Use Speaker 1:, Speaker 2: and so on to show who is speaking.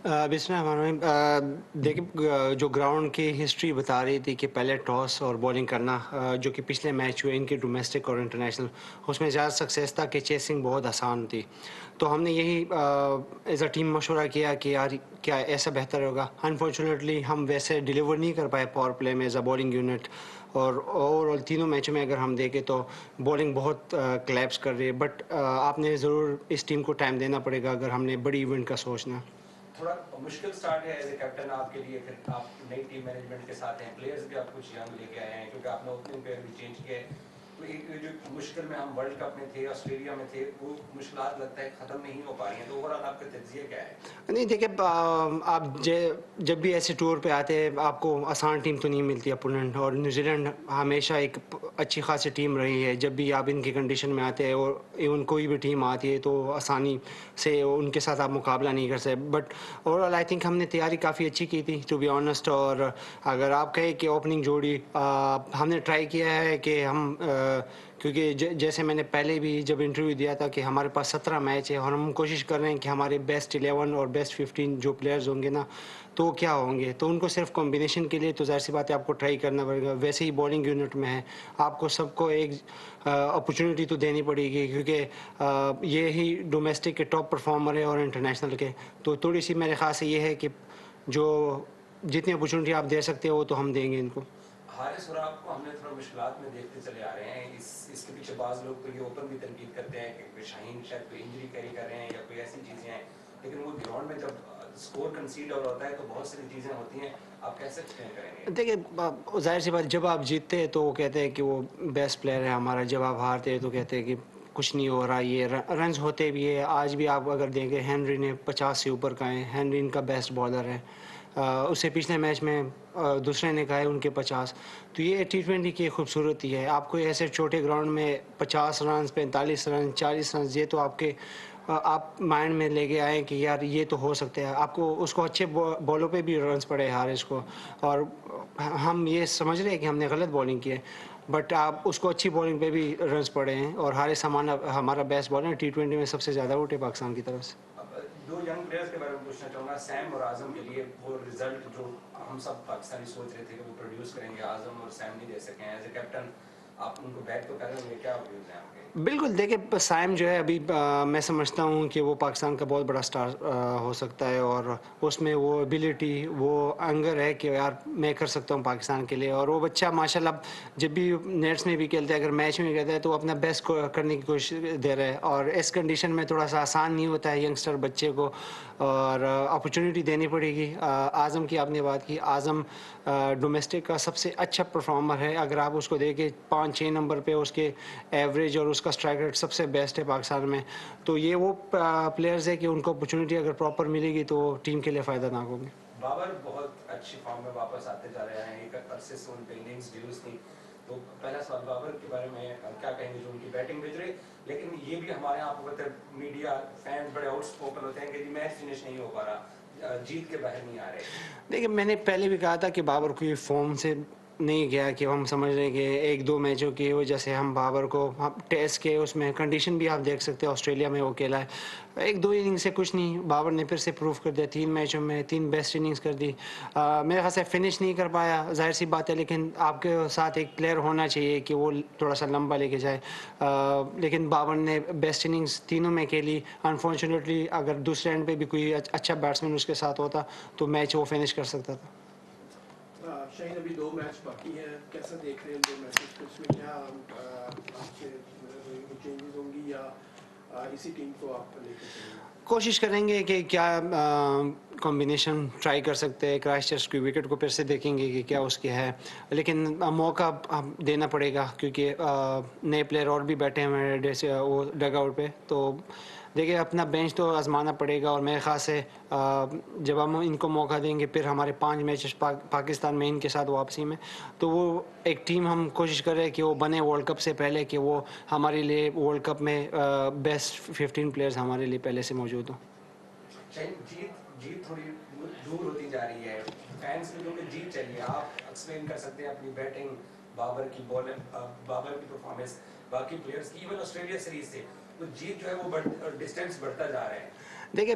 Speaker 1: بسم اللہ الرحمن الرحیم۔ دیکھیں جو گراؤنڈ کی ہسٹری بتا رہی تھی کہ پہلے ٹاس اور بولنگ کرنا، جو کہ پچھلے میچ ہوئے ان کے ڈومیسٹک اور انٹرنیشنل، اس میں زیادہ سکسیس تھا کہ چیسنگ بہت آسان تھی. تو ہم نے یہی ایز اے ٹیم مشورہ کیا کہ یار کیا ایسا بہتر ہوگا. انفارچونیٹلی ہم ویسے ڈیلیور نہیں کر پائے پاور پلے میں ایز اے بولنگ یونٹ، اور اوور آل تینوں میچوں میں اگر ہم دیکھیں تو بولنگ بہت کلیپس کر رہی ہے. بٹ آپ نے ضرور اس ٹیم کو ٹائم دینا پڑے گا اگر ہم نے بڑی ایونٹ کا سوچنا.
Speaker 2: تھوڑا مشکل سٹارٹ ہے ایز اے کیپٹن آپ کے لیے، پھر آپ نئی ٹیم مینجمنٹ کے ساتھ ہیں، پلیئرز بھی آپ کچھ ینگ لے کے آئے ہیں کیونکہ آپ نے اوپننگ پیئر بھی چینج کیا ہے. تو ایک جو مشکل میں ہم ورلڈ کپ میں تھے، آسٹریلیا میں تھے، وہ مشکلات لگتا ہے ختم نہیں ہو پا رہی ہیں. تو اوور آل آپ کا تجزیہ کیا ہے؟
Speaker 1: نہیں دیکھیں، آپ جب بھی ایسے ٹور پہ آتے ہیں آپ کو آسان ٹیم تو نہیں ملتی اپوننٹ، اور نیوزی لینڈ ہمیشہ ایک اچھی خاصی ٹیم رہی ہے. جب بھی آپ ان کی کنڈیشن میں آتے ہیں اور ایون کوئی بھی ٹیم آتی ہے تو آسانی سے ان کے ساتھ آپ مقابلہ نہیں کر سکتے. But over all I think ہم نے تیاری کافی اچھی کی تھی ٹو بی آنیسٹ. اور اگر آپ کہیں کہ اوپننگ جوڑی ہم نے ٹرائی کیا ہے کہ ہم کیونکہ جیسے میں نے پہلے بھی جب انٹرویو دیا تھا کہ ہمارے پاس 17 میچ ہے اور ہم کوشش کر رہے ہیں کہ ہمارے بیسٹ 11 اور بیسٹ 15 جو پلیئرز ہوں گے نا تو کیا ہوں گے، تو ان کو صرف کمبینیشن کے لیے تو ظاہر سی بات ہے آپ کو ٹرائی کرنا پڑے گا. ویسے ہی بولنگ یونٹ میں ہے آپ کو سب کو ایک اپرچونیٹی تو دینی پڑے گی کیونکہ یہ ہی ڈومیسٹک کے ٹاپ پرفارمر ہے اور انٹرنیشنل کے. تو تھوڑی سی میرے خیال سے یہ ہے کہ جو جتنی اپرچونیٹی آپ دے سکتے ہو تو ہم دیں گے ان کو.
Speaker 2: حارث اور آپ کو ہم نے تھوڑا مشکلات میں دیکھتے چلے آ رہے ہیں. اس کے پیچھے بعض لوگ تو یہ اوپن بھی تنقید کرتے ہیں کہ شاہین شاید کوئی انجری کیری کر رہے ہیں یا کوئی ایسی چیزیں ہیں، لیکن وہ گراؤنڈ میں جب اسکور کنسیڈ اور ہوتا ہے تو بہت ساری چیزیں ہوتی ہیں. آپ کیسے ایکسپلین کریں گے؟
Speaker 1: دیکھیں ظاہر سی بات، جب آپ جیتتے ہیں تو وہ کہتے ہیں کہ وہ بیسٹ پلیئر ہے ہمارا، جب آپ ہارتے ہیں تو کہتے ہیں کہ کچھ نہیں ہو رہا. یہ رنز ہوتے بھی ہے. آج بھی آپ اگر دیکھیں ہنری نے 50 سے اوپر کا ہے، ہنری ان کا بیسٹ بالر ہے. اس سے پچھلے میچ میں دوسرے نے کہا ہے ان کے 50. تو یہ T20 کی خوبصورتی ہے. آپ کو ایسے چھوٹے گراؤنڈ میں 50 رنز، 45 رنز، 40 رنز، یہ تو آپ مائنڈ میں لے کے آئیں کہ یار یہ تو ہو سکتا ہے. آپ کو اس کو اچھے بالوں پہ بھی رنز پڑے حارث کو، اور ہم یہ سمجھ رہے ہیں کہ ہم نے غلط بالنگ کی ہے، بٹ آپ اس کو اچھی بالنگ پہ بھی رنز پڑے ہیں. اور حارث ہمارا بیسٹ بالر T20 میں سب سے زیادہ ووٹ ہے پاکستان کی طرف سے.
Speaker 2: دو ینگ پلیئرز کے بارے میں پوچھنا چاہوں گا. سیم اور اعظم کے لیے وہ رزلٹ جو ہم سب پاکستانی سوچ رہے تھے کہ وہ پروڈیوس کریں گے، اعظم اور سیم نہیں دے سکے ہیں. ایز اے کیپٹن آپ ان کو بیک تو کر رہے ہوں گے، کیا ویوز ہیں آپ کے؟
Speaker 1: بالکل. دیکھیں سائم جو ہے ابھی میں سمجھتا ہوں کہ وہ پاکستان کا بہت بڑا سٹار ہو سکتا ہے، اور اس میں وہ ایبیلٹی، وہ انگر ہے کہ یار میں کر سکتا ہوں پاکستان کے لیے. اور وہ بچہ ماشاءاللہ جب بھی نیٹس میں بھی کھیلتا ہے، اگر میچ میں کھیلتا ہے تو اپنا بیسٹ کرنے کی کوشش دے رہا ہے. اور اس کنڈیشن میں تھوڑا سا آسان نہیں ہوتا ہے ینگسٹر بچے کو، اور اپرچونیٹی دینی پڑے گی. اعظم کی آپ نے بات کی، اعظم ڈومیسٹک کا سب سے اچھا پرفارمر ہے. اگر آپ اس کو دیکھیں 5-6 نمبر پہ اس کے ایوریج اور اس کا اسٹرائک ریٹ سب سے بیسٹ ہے پاکستان میں. تو یہ وہ پلیئرز ہے کہ ان کو اپرچونیٹی اگر پراپر ملے گی تو ٹیم کے لیے فائدہ ناک ہوگی.
Speaker 2: بابر بہت اچھی فارم میں واپس آتے جا رہے ہیں، ایک عرصے سے ان پہ اننگز ڈیوز تھی. تو پہلا سوال بابر کے بارے میں کیا کہیں گے جو ان کی بیٹنگ بھیج رہے، لیکن یہ بھی ہمارے یہاں پر میڈیا فینس بڑے آؤٹ اسپوکن ہوتے ہیں کہ جی میچ فنش نہیں ہو پا رہا، جیت کے باہر نہیں آ رہے.
Speaker 1: دیکھیں میں نے پہلے بھی کہا تھا کہ بابر کو یہ فارم سے نہیں گیا، کہ ہم سمجھ رہے ہیں کہ ایک دو میچوں کی وجہ سے ہم بابر کو ٹیسٹ کے اس میں کنڈیشن بھی آپ دیکھ سکتے ہیں آسٹریلیا میں وہ کھیلا ہے. ایک دو اننگ سے کچھ نہیں، بابر نے پھر سے پروو کر دیا. 3 میچوں میں 3 بیسٹ اننگز کر دی. میرے خیال سے فنش نہیں کر پایا، ظاہر سی بات ہے، لیکن آپ کے ساتھ ایک پلیئر ہونا چاہیے کہ وہ تھوڑا سا لمبا لے کے جائے. لیکن بابر نے بیسٹ اننگز تینوں میں کھیلی. انفارچونیٹلی اگر دوسرے اینڈ پہ بھی کوئی اچھا بیٹسمین اس کے ساتھ ہوتا تو میچ وہ فنش کر سکتا تھا.
Speaker 3: شاہین ابھی 2 میچ باقی ہیں، کیسا دیکھ رہے ہیں 2 میچز کو؟ اس میں کیا آپ سے چینجز ہوں گی یا اسی ٹیم کو آپ لے کے چلیں گے؟
Speaker 1: کوشش کریں گے کہ کیا کمبینیشن ٹرائی کر سکتے ہیں. کرائسٹ چرچ کی وکٹ کو پھر سے دیکھیں گے کہ کیا اس کی ہے، لیکن موقع دینا پڑے گا کیونکہ نئے پلیئر اور بھی بیٹھے ہیں جیسے وہ ڈگ آؤٹ پہ. تو دیکھیں اپنا بینچ تو آزمانا پڑے گا، اور میرے خیال سے جب ہم ان کو موقع دیں گے پھر ہمارے 5 میچز پاکستان میں ان کے ساتھ واپسی میں، تو وہ ایک ٹیم ہم کوشش کر رہے ہیں کہ وہ بنے ورلڈ کپ سے پہلے، کہ وہ ہمارے لیے ورلڈ کپ میں بیسٹ 15 پلیئرز ہمارے لیے پہلے سے موجود ہوں.
Speaker 2: جیت تھوڑی دور ہوتی جا رہی ہے، فینس میں کیونکہ جیت چاہیے. آپ ایکسپلین کر سکتے ہیں اپنی بیٹنگ، بابر کی بابر کی پرفارمنس، باقی پلیئرز کی، ایون آسٹریلیا سیریز سے وہ جیت جو ہے وہ ڈسٹینس بڑھتا جا رہا ہے.
Speaker 1: دیکھیں